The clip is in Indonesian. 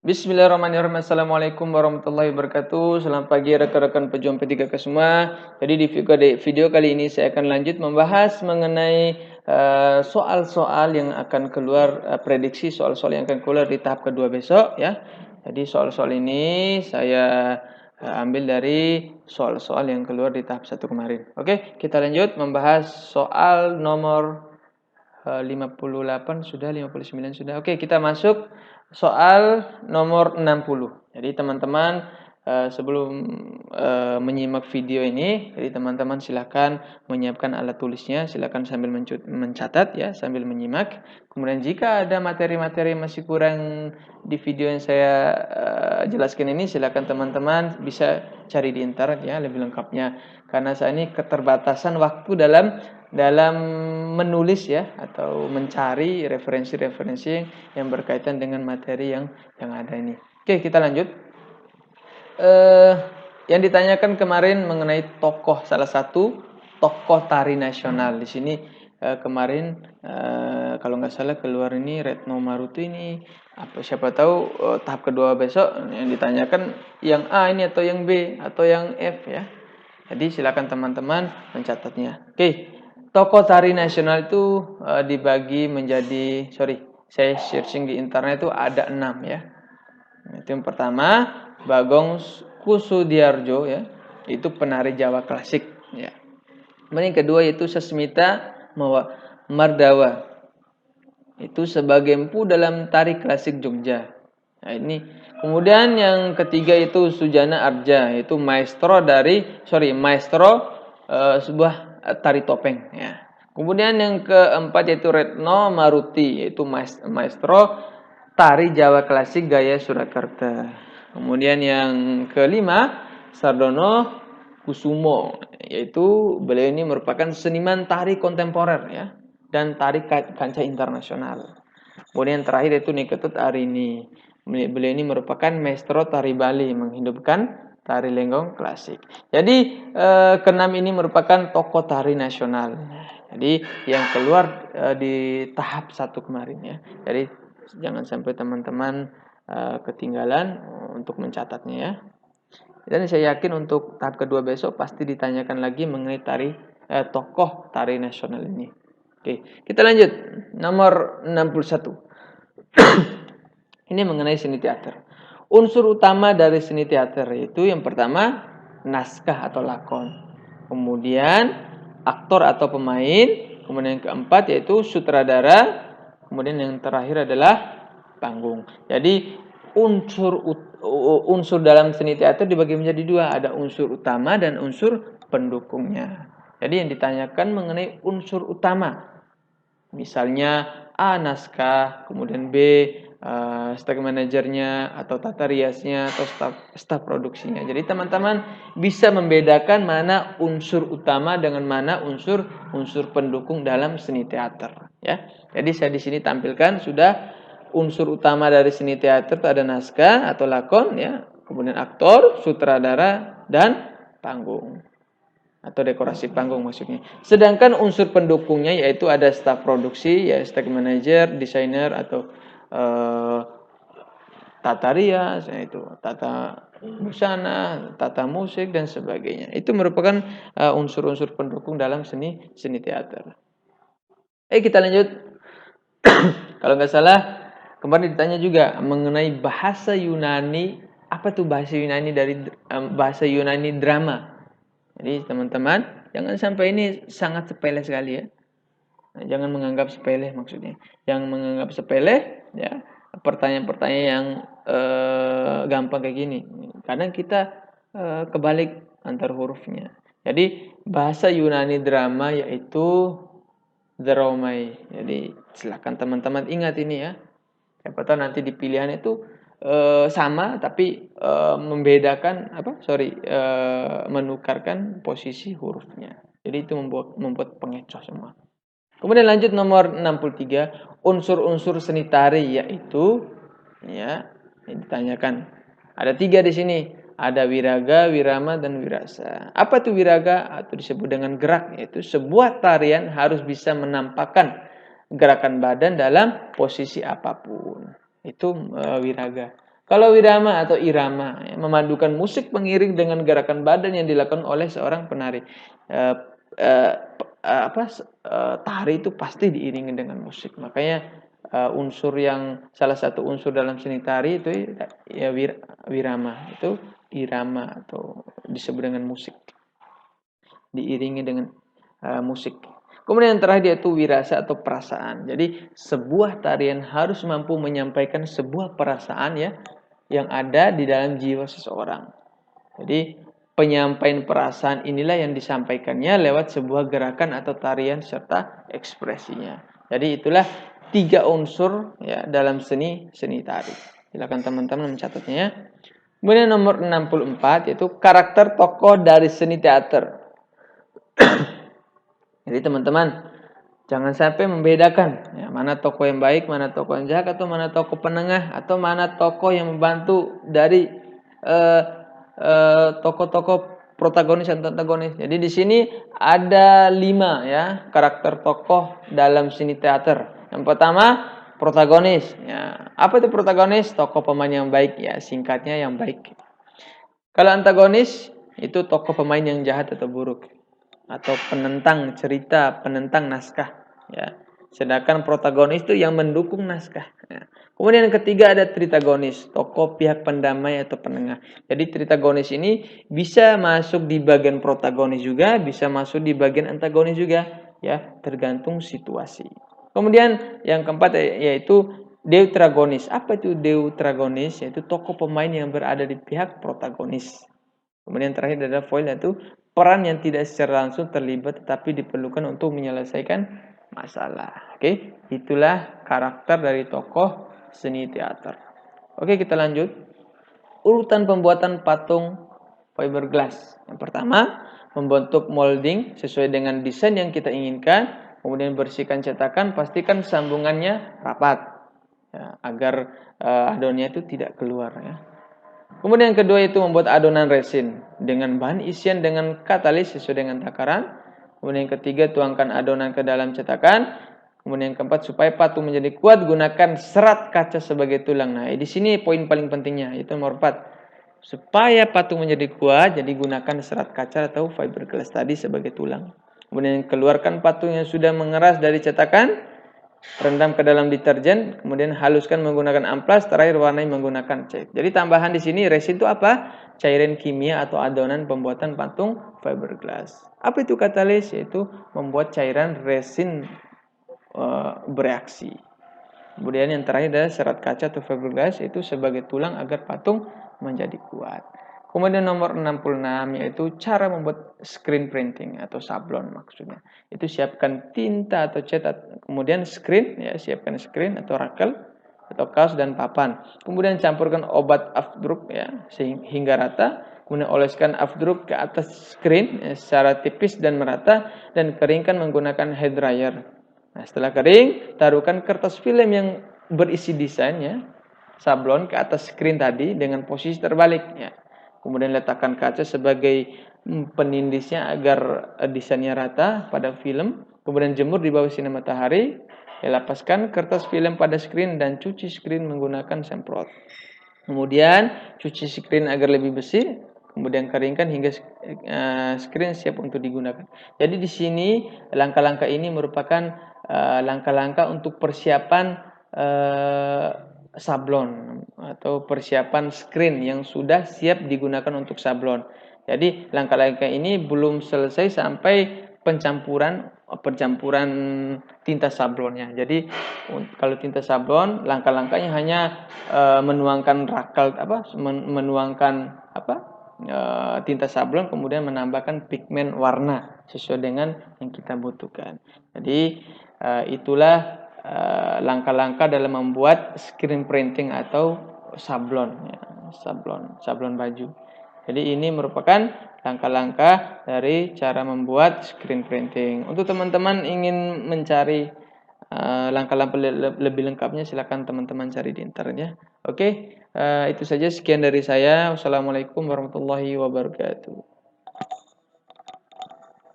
Bismillahirrahmanirrahim. Assalamualaikum warahmatullahi wabarakatuh. Selamat pagi rekan-rekan pejuang P3K semua. Jadi di video kali ini saya akan lanjut membahas mengenai soal-soal yang akan keluar, prediksi soal-soal yang akan keluar di tahap kedua besok ya. Jadi soal-soal ini saya ambil dari soal-soal yang keluar di tahap 1 kemarin. Oke, kita lanjut membahas soal nomor 58 sudah, 59 sudah. Oke, kita masuk soal nomor 60. Jadi teman-teman sebelum menyimak video ini, jadi teman-teman silakan menyiapkan alat tulisnya, silakan sambil mencatat ya, sambil menyimak. Kemudian jika ada materi-materi yang masih kurang di video yang saya jelaskan ini, silakan teman-teman bisa cari di internet ya lebih lengkapnya. Karena saya ini keterbatasan waktu dalam menulis ya atau mencari referensi-referensi yang berkaitan dengan materi yang ada ini. Oke, kita lanjut. Yang ditanyakan kemarin mengenai salah satu tokoh tari nasional. Di sini kemarin kalau nggak salah keluar ini Retno Maruti ini, siapa tahu tahap kedua besok yang ditanyakan yang A ini atau yang B atau yang F ya. Jadi silakan teman-teman mencatatnya. Oke, tokoh tari nasional itu dibagi menjadi, saya searching di internet itu ada 6 ya. Itu yang pertama, Bagong Kusudiarjo ya, itu penari Jawa klasik ya. Kemudian yang kedua yaitu Sesmita Mardawa, itu sebagai empu dalam tari klasik Jogja. Nah, ini. Kemudian yang ketiga itu Sujana Arja, itu maestro sebuah tari topeng ya. Kemudian yang keempat yaitu Retno Maruti, yaitu maestro tari Jawa klasik gaya Surakarta. Kemudian yang kelima Sardono Kusumo, yaitu beliau ini merupakan seniman tari kontemporer ya dan tari kancah internasional. Kemudian yang terakhir yaitu Niketut Arini. Beliau ini merupakan maestro tari Bali, menghidupkan tari lenggong klasik. Jadi keenam ini merupakan tokoh tari nasional. Jadi yang keluar di tahap 1 kemarin ya. Jadi jangan sampai teman-teman ketinggalan untuk mencatatnya ya. Dan saya yakin untuk tahap kedua besok pasti ditanyakan lagi mengenai tokoh tari nasional ini. Oke, kita lanjut. Nomor 61. Ini mengenai seni teater. Unsur utama dari seni teater itu yang pertama naskah atau lakon. Kemudian aktor atau pemain. Kemudian yang keempat yaitu sutradara. Kemudian yang terakhir adalah panggung. Jadi unsur dalam seni teater dibagi menjadi dua. Ada unsur utama dan unsur pendukungnya. Jadi yang ditanyakan mengenai unsur utama. Misalnya A naskah, kemudian B staff manajernya atau tata riasnya atau staf produksinya. Jadi teman-teman bisa membedakan mana unsur utama dengan mana unsur pendukung dalam seni teater ya. Jadi saya di sini tampilkan sudah unsur utama dari seni teater itu ada naskah atau lakon ya, kemudian aktor, sutradara dan panggung atau dekorasi panggung maksudnya. Sedangkan unsur pendukungnya yaitu ada staf produksi, ya stage manager, desainer atau tata rias, yaitu tata busana, tata musik dan sebagainya. Itu merupakan unsur-unsur pendukung dalam seni teater. Kita lanjut. Kalau nggak salah kemarin ditanya juga mengenai bahasa Yunani. Apa tuh bahasa Yunani dari bahasa Yunani drama? Jadi teman-teman jangan sampai ini sangat sepele sekali ya. Nah, jangan menganggap sepele maksudnya. Jangan menganggap sepele ya pertanyaan-pertanyaan yang gampang kayak gini. Kadang kita kebalik antar hurufnya. Jadi bahasa Yunani drama yaitu Dramai. Jadi silakan teman-teman ingat ini ya. Siapa tahu nanti di pilihan itu sama tapi membedakan menukarkan posisi hurufnya. Jadi itu membuat pengecoh semua. Kemudian lanjut nomor 63, unsur-unsur seni tari yaitu ya, yang ditanyakan. Ada 3 di sini. Ada wiraga, wirama dan wirasa. Apa itu wiraga? Atau disebut dengan gerak, yaitu sebuah tarian harus bisa menampakkan gerakan badan dalam posisi apapun. Itu wiraga. Kalau wirama atau irama, ya, memadukan musik pengiring dengan gerakan badan yang dilakukan oleh seorang penari. Eh, Tari itu pasti diiringi dengan musik. Makanya salah satu unsur dalam seni tari itu ya wirama, itu irama atau disebut dengan musik, diiringi dengan musik. Kemudian yang terakhir yaitu wirasa atau perasaan. Jadi sebuah tarian harus mampu menyampaikan sebuah perasaan ya yang ada di dalam jiwa seseorang. Jadi penyampaian perasaan inilah yang disampaikannya lewat sebuah gerakan atau tarian serta ekspresinya. Jadi itulah 3 unsur ya dalam seni tari. Silakan teman-teman mencatatnya. Kemudian nomor 64 yaitu karakter tokoh dari seni teater. Jadi teman-teman jangan sampai membedakan ya, mana tokoh yang baik, mana tokoh yang jahat, atau mana tokoh penengah, atau mana tokoh yang membantu dari tokoh-tokoh protagonis dan antagonis. Jadi di sini ada 5 ya karakter tokoh dalam seni teater. Yang pertama protagonis. Ya, apa itu protagonis? Tokoh pemain yang baik ya, singkatnya yang baik. Kalau antagonis itu tokoh pemain yang jahat atau buruk, atau penentang cerita, penentang naskah ya. Sedangkan protagonis itu yang mendukung naskah ya. Kemudian yang ketiga ada tritagonis, tokoh pihak pendamai atau penengah. Jadi tritagonis ini bisa masuk di bagian protagonis juga, bisa masuk di bagian antagonis juga ya, tergantung situasi. Kemudian yang keempat yaitu deuteragonis. Apa itu deuteragonis? Yaitu tokoh pemain yang berada di pihak protagonis. Kemudian terakhir adalah foil, yaitu peran yang tidak secara langsung terlibat tetapi diperlukan untuk menyelesaikan masalah. Oke, itulah karakter dari tokoh seni teater. Oke, kita lanjut. Urutan pembuatan patung fiberglass. Yang pertama, membentuk molding sesuai dengan desain yang kita inginkan. Kemudian bersihkan cetakan, pastikan sambungannya rapat ya, agar adonannya itu tidak keluar ya. Kemudian yang kedua itu membuat adonan resin dengan bahan isian dengan katalis sesuai dengan takaran. Kemudian yang ketiga tuangkan adonan ke dalam cetakan. Kemudian yang keempat supaya patung menjadi kuat gunakan serat kaca sebagai tulang. Nah di sini poin paling pentingnya itu nomor 4. Supaya patung menjadi kuat jadi gunakan serat kaca atau fiberglass tadi sebagai tulang. Kemudian keluarkan patung yang sudah mengeras dari cetakan. Rendam ke dalam deterjen, kemudian haluskan menggunakan amplas, terakhir warnai menggunakan cat. Jadi tambahan di sini resin itu apa? Cairan kimia atau adonan pembuatan patung fiberglass. Apa itu katalis? Yaitu membuat cairan resin bereaksi. Kemudian yang terakhir adalah serat kaca atau fiberglass, itu sebagai tulang agar patung menjadi kuat. Kemudian nomor 66 yaitu cara membuat screen printing atau sablon maksudnya. Itu siapkan tinta atau cat, kemudian screen ya, siapkan screen atau rakel atau kaos dan papan. Kemudian campurkan obat afdruk ya hingga rata. Kemudian oleskan afdruk ke atas screen ya, secara tipis dan merata dan keringkan menggunakan hair dryer. Nah, setelah kering, taruhkan kertas film yang berisi desainnya sablon ke atas screen tadi dengan posisi terbalik ya. Kemudian letakkan kaca sebagai penindisnya agar desainnya rata pada film. Kemudian jemur di bawah sinar matahari. Lapaskan kertas film pada screen dan cuci screen menggunakan semprot. Kemudian cuci screen agar lebih bersih. Kemudian keringkan hingga screen siap untuk digunakan. Jadi di sini langkah-langkah ini merupakan langkah-langkah untuk persiapan sablon atau persiapan screen yang sudah siap digunakan untuk sablon. Jadi langkah-langkah ini belum selesai sampai pencampuran tinta sablonnya. Jadi kalau tinta sablon langkah-langkahnya hanya menuangkan tinta sablon kemudian menambahkan pigmen warna sesuai dengan yang kita butuhkan. Jadi itulah langkah-langkah dalam membuat screen printing atau sablon ya, sablon baju. Jadi ini merupakan langkah-langkah dari cara membuat screen printing. Untuk teman-teman ingin mencari langkah-langkah lebih lengkapnya silakan teman-teman cari di internet ya. Oke, itu saja sekian dari saya. Wassalamualaikum warahmatullahi wabarakatuh.